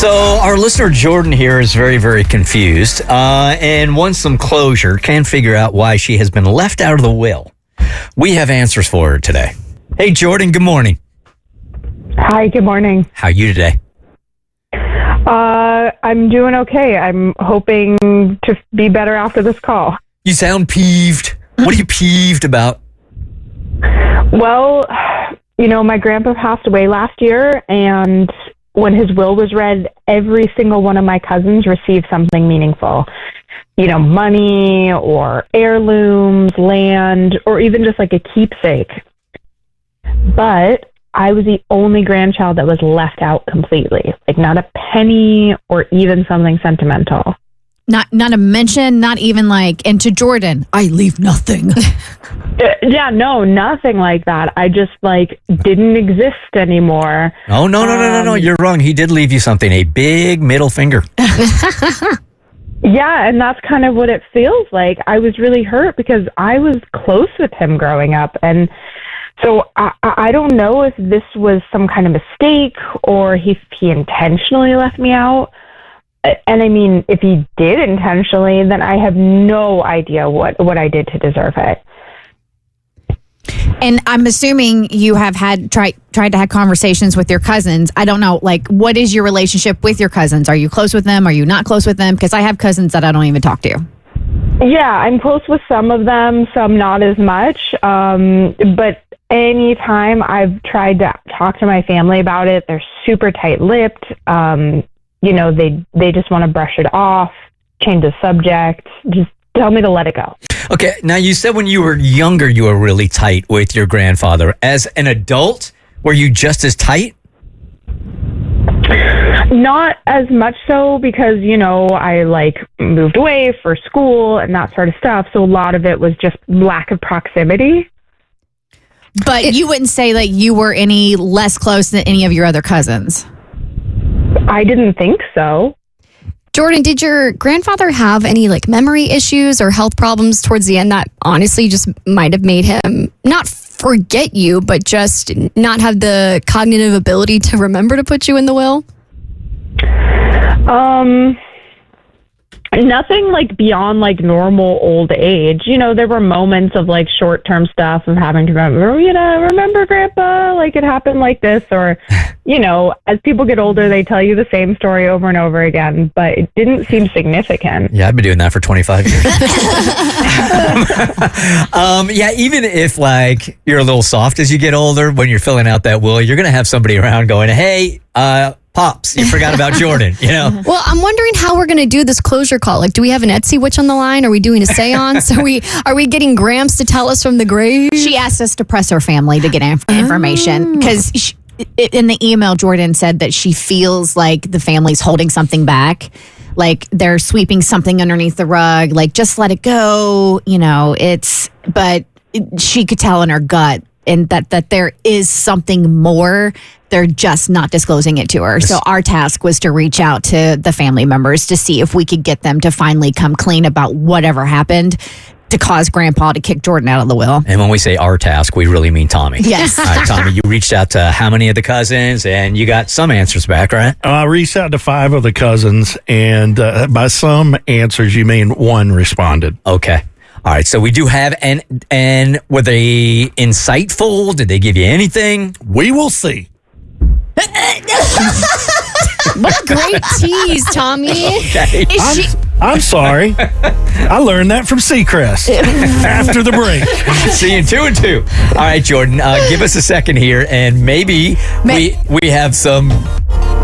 So our listener Jordan here is very, very confused and wants some closure. Can't figure out why she has been left out of the will. We have answers for her today. Hey, Jordan, good morning. Hi, good morning. How are you today? I'm doing okay. I'm hoping to be better after this call. You sound peeved. What are you peeved about? Well, my grandpa passed away last year, and when his will was read, every single one of my cousins received something meaningful. Money or heirlooms, land, or even just like a keepsake. But I was the only grandchild that was left out completely. Like not a penny or even something sentimental. Not a mention, not even like, and to Jordan, I leave nothing. Yeah, no, nothing like that. I just didn't exist anymore. Oh, no. You're wrong. He did leave you something, a big middle finger. Yeah, and that's kind of what it feels like. I was really hurt because I was close with him growing up. And so I don't know if this was some kind of mistake or if he intentionally left me out. And I mean, if he did intentionally, then I have no idea what I did to deserve it. And I'm assuming you have tried to have conversations with your cousins. I don't know, what is your relationship with your cousins? Are you close with them? Are you not close with them? Because I have cousins that I don't even talk to. Yeah, I'm close with some of them, some not as much. But anytime I've tried to talk to my family about it, they're super tight-lipped. They just want to brush it off, change the subject, just tell me to let it go. Okay, now you said when you were younger, you were really tight with your grandfather. As an adult, were you just as tight? Not as much so because, I moved away for school and that sort of stuff. So a lot of it was just lack of proximity. But you wouldn't say that you were any less close than any of your other cousins? I didn't think so. Jordan, did your grandfather have any memory issues or health problems towards the end that honestly just might have made him not forget you, but just not have the cognitive ability to remember to put you in the will? Nothing beyond normal old age. There were moments of short-term stuff of having to remember Grandpa, it happened like this, or, as people get older, they tell you the same story over and over again, but it didn't seem significant. Yeah, I've been doing that for 25 years. Yeah, even if you're a little soft as you get older, when you're filling out that will, you're going to have somebody around going, hey, Pops, you forgot about Jordan, Well, I'm wondering how we're going to do this closure call. Do we have an Etsy witch on the line? Are we doing a seance? Are we getting Gramps to tell us from the grave? She asked us to press her family to get information because in the email, Jordan said that she feels like the family's holding something back. They're sweeping something underneath the rug. Just let it go. But she could tell in her gut and that there is something more. They're just not disclosing it to her. So our task was to reach out to the family members to see if we could get them to finally come clean about whatever happened to cause Grandpa to kick Jordan out of the will. And when we say our task, we really mean Tommy. Yes. All right, Tommy, you reached out to how many of the cousins, and you got some answers back, right? I reached out to 5 of the cousins, and by some answers, you mean 1 responded. Okay. All right, so we do have, and were they insightful? Did they give you anything? We will see. What a great tease, Tommy. Okay. I'm sorry. I learned that from Seacrest after the break. See you in 2 and 2. All right, Jordan, give us a second here, and maybe we have some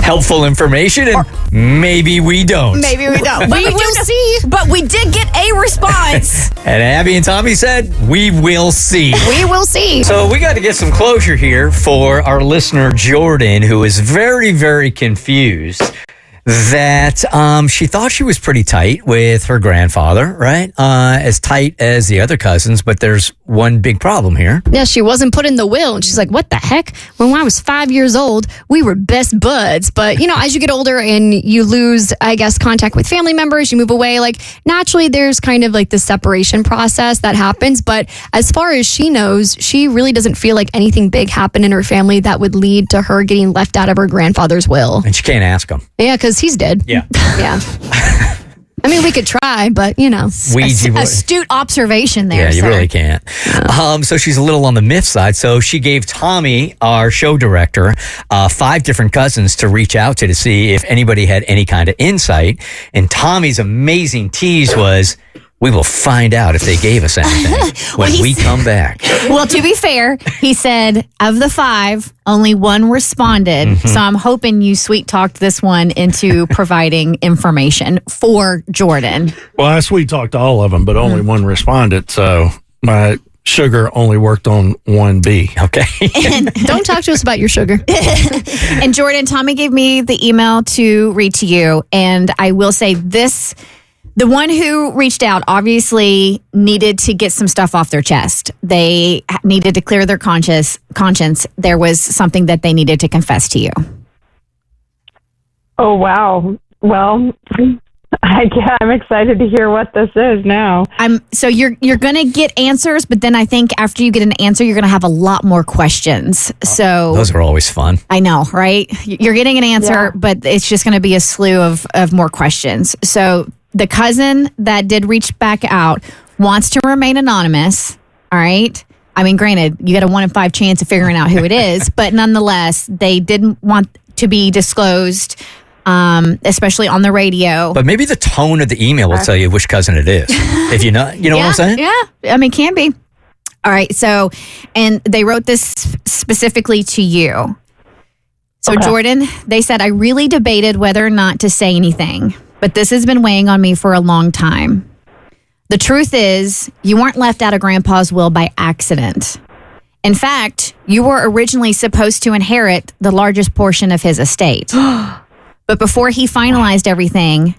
helpful information, and maybe we don't. Maybe we don't. We will see. But we did get a response. And Abby and Tommy said, we will see. We will see. So we got to get some closure here for our listener, Jordan, who is very, very confused that she thought she was pretty tight with her grandfather, right? As tight as the other cousins, but there's one big problem here. Yeah, she wasn't put in the will. And she's like, what the heck? When I was 5 years old, we were best buds. But, as you get older and you lose, I guess, contact with family members, you move away, naturally there's kind of the separation process that happens. But as far as she knows, she really doesn't feel like anything big happened in her family that would lead to her getting left out of her grandfather's will. And she can't ask him. Yeah, because because he's dead. Yeah. Yeah. I mean, we could try, but Ouija board. Astute observation there. Yeah, you sir. really can't. So she's a little on the myth side. So she gave Tommy, our show director, 5 different cousins to reach out to see if anybody had any kind of insight. And Tommy's amazing tease was, we will find out if they gave us anything when we come back. Well, to be fair, he said of the 5, only 1 responded. Mm-hmm. So I'm hoping you sweet talked this one into providing information for Jordan. Well, I sweet talked all of them, but only one responded. So my sugar only worked on 1B. Okay. Don't talk to us about your sugar. And Jordan, Tommy gave me the email to read to you. And I will say this. The one who reached out obviously needed to get some stuff off their chest. They needed to clear their conscience. There was something that they needed to confess to you. Oh, wow. Well, I'm excited to hear what this is now. So you're going to get answers, but then I think after you get an answer, you're going to have a lot more questions. So Those are always fun. I know, right? You're getting an answer, Yeah. but it's just going to be a slew of more questions. So the cousin that did reach back out wants to remain anonymous. All right. I mean, granted, you got a 1 in 5 chance of figuring out who it is, but nonetheless, they didn't want to be disclosed, especially on the radio. But maybe the tone of the email will tell you which cousin it is. If you know what I'm saying? Yeah. I mean, can be. All right. So, and they wrote this specifically to you. So, Okay. Jordan, they said, I really debated whether or not to say anything, but this has been weighing on me for a long time. The truth is, you weren't left out of Grandpa's will by accident. In fact, you were originally supposed to inherit the largest portion of his estate. But before he finalized everything,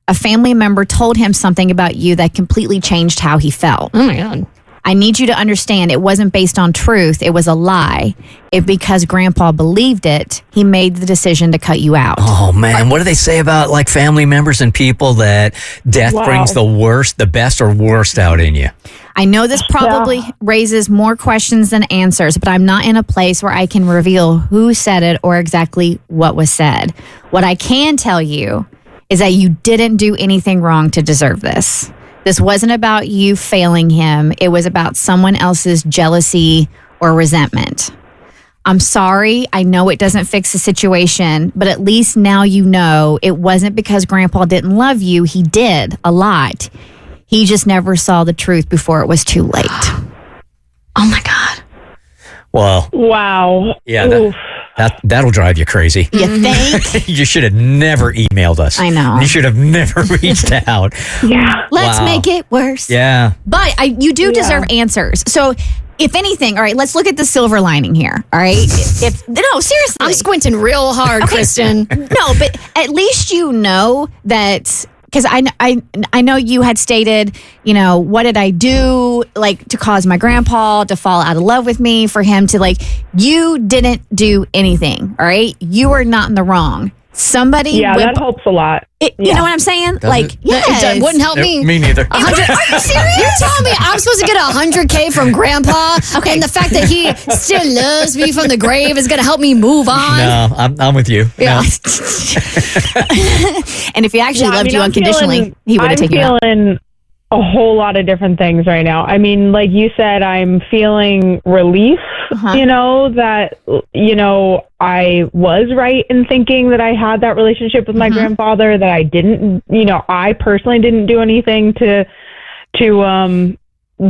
a family member told him something about you that completely changed how he felt. Oh, my God. I need you to understand it wasn't based on truth. It was a lie. Because Grandpa believed it, he made the decision to cut you out. Oh man, what do they say about like family members and people that death Wow. brings the best or worst out in you? I know this probably raises more questions than answers, but I'm not in a place where I can reveal who said it or exactly what was said. What I can tell you is that you didn't do anything wrong to deserve this. This wasn't about you failing him. It was about someone else's jealousy or resentment. I'm sorry. I know it doesn't fix the situation, but at least now you know it wasn't because Grandpa didn't love you. He did a lot. He just never saw the truth before it was too late. Oh, my God. Well, Wow. yeah, Oof. that'll drive you crazy. You think? You should have never emailed us. I know. You should have never reached out. Yeah. Let's Wow. make it worse. Yeah. But you do deserve answers. So if anything, all right, let's look at the silver lining here. All right. No, seriously. I'm squinting real hard, Kristen. No, but at least you know that, because I know you had stated, what did I do like to cause my grandpa to fall out of love with me, for him to you didn't do anything. All right. You are not in the wrong. Somebody. Yeah, that helps a lot. You know what I'm saying? it? Yes. It wouldn't help me. Me neither. 100 Are you serious? You're telling me I'm supposed to get $100K from Grandpa, and the fact that he still loves me from the grave is going to help me move on? No, I'm with you. Yeah. No. And if he actually loved you I'm unconditionally, he would have taken you out. I'm feeling a whole lot of different things right now. I mean, like you said, I'm feeling relief, that, I was right in thinking that I had that relationship with my grandfather, that I didn't, I personally didn't do anything to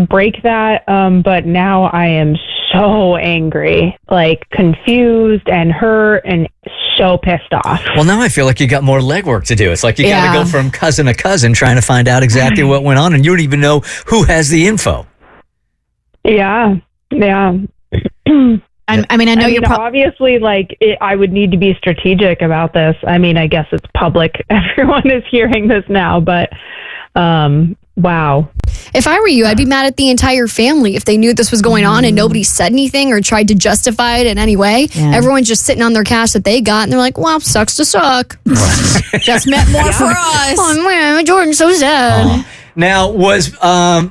break that. But now I am so angry, like confused and hurt and so pissed off. Well, now I feel like you got more legwork to do. It's like you got Yeah. to go from cousin to cousin trying to find out exactly what went on, and you don't even know who has the info. Yeah. I mean, I know you're obviously I would need to be strategic about this. I mean, I guess it's public. Everyone is hearing this now, but wow. If I were you, I'd be mad at the entire family if they knew this was going on and nobody said anything or tried to justify it in any way. Yeah. Everyone's just sitting on their cash that they got, and they're like, well, sucks to suck. just meant more for us. Oh, man, Jordan's so sad. Now, was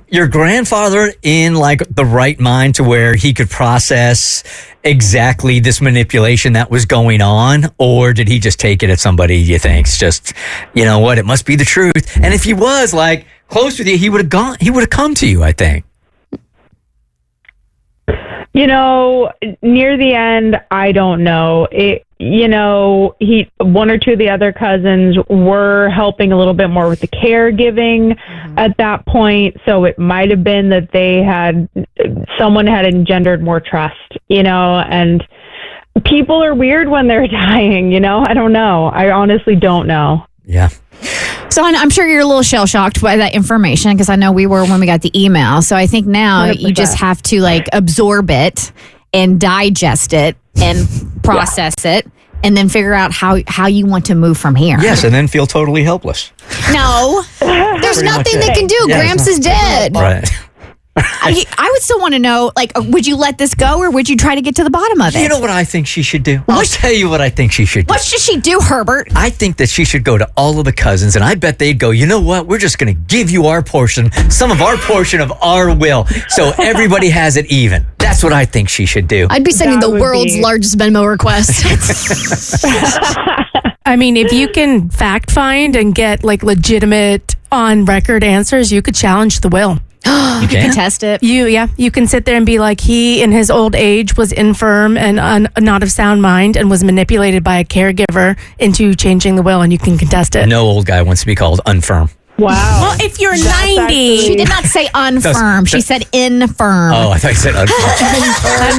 your grandfather in like the right mind to where he could process exactly this manipulation that was going on, or did he just take it at somebody you think's just, you know what, it must be the truth? And if he was like close with you, he would have come to you, I think. You know, near the end, I don't know. One or two of the other cousins were helping a little bit more with the caregiving at that point. So it might have been that someone had engendered more trust, and people are weird when they're dying, I don't know. I honestly don't know. Yeah. So I'm sure you're a little shell shocked by that information, because I know we were when we got the email. So I think now 100%. you just have to like absorb it and digest it and process it, and then figure out how you want to move from here. Yes, and then feel totally helpless. No, There's Pretty nothing much they it. can do. Yeah, Gramps is dead. Right. I would still want to know, like, would you let this go, or would you try to get to the bottom of it? You know what I think she should do? I'll tell you what I think she should do. What should she do, Herbert? I think that she should go to all of the cousins, and I bet they'd go, you know what? We're just going to give you our portion, some of our portion of our will, so everybody has it even. That's what I think she should do. I'd be sending That the would world's be- largest Venmo request. I mean, if you can fact find and get like legitimate on record answers, you could challenge the will. You can? Contest it. You can sit there and be like, he in his old age was infirm and not of sound mind and was manipulated by a caregiver into changing the will, and you can contest it. No old guy wants to be called unfirm. Wow. Well, if you're 90, She did not say unfirm. She said infirm. Oh, I thought you said unfirm.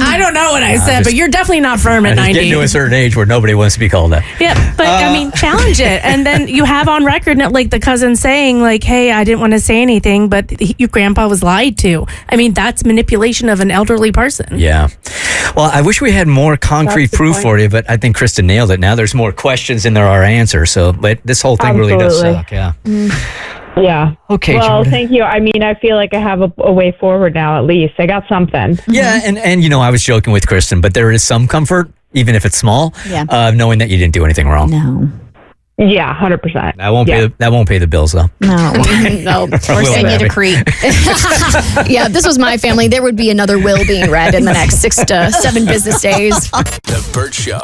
I don't know what I said, but you're definitely not firm at Just 90. getting to a certain age where nobody wants to be called that. Yeah, but I mean, challenge it. And then you have on record, like the cousin saying, like, hey, I didn't want to say anything, but your grandpa was lied to. I mean, that's manipulation of an elderly person. Yeah. Well, I wish we had more concrete That's the proof point. for you, but I think Kristen nailed it. Now there's more questions than there are answers. So, but this whole thing really does Absolutely. suck. Yeah. Yeah. Okay, Well, Jordan. thank you. I mean, I feel like I have a way forward now, at least. I got something. Yeah, and I was joking with Kristen, but there is some comfort, even if it's small, knowing that you didn't do anything wrong. No. Yeah, 100%. That won't pay the bills though. No. No. We're Will sending you Babbitt. to Crete. Yeah, if this was my family, there would be another will being read in the next 6 to 7 business days. The Bert Show.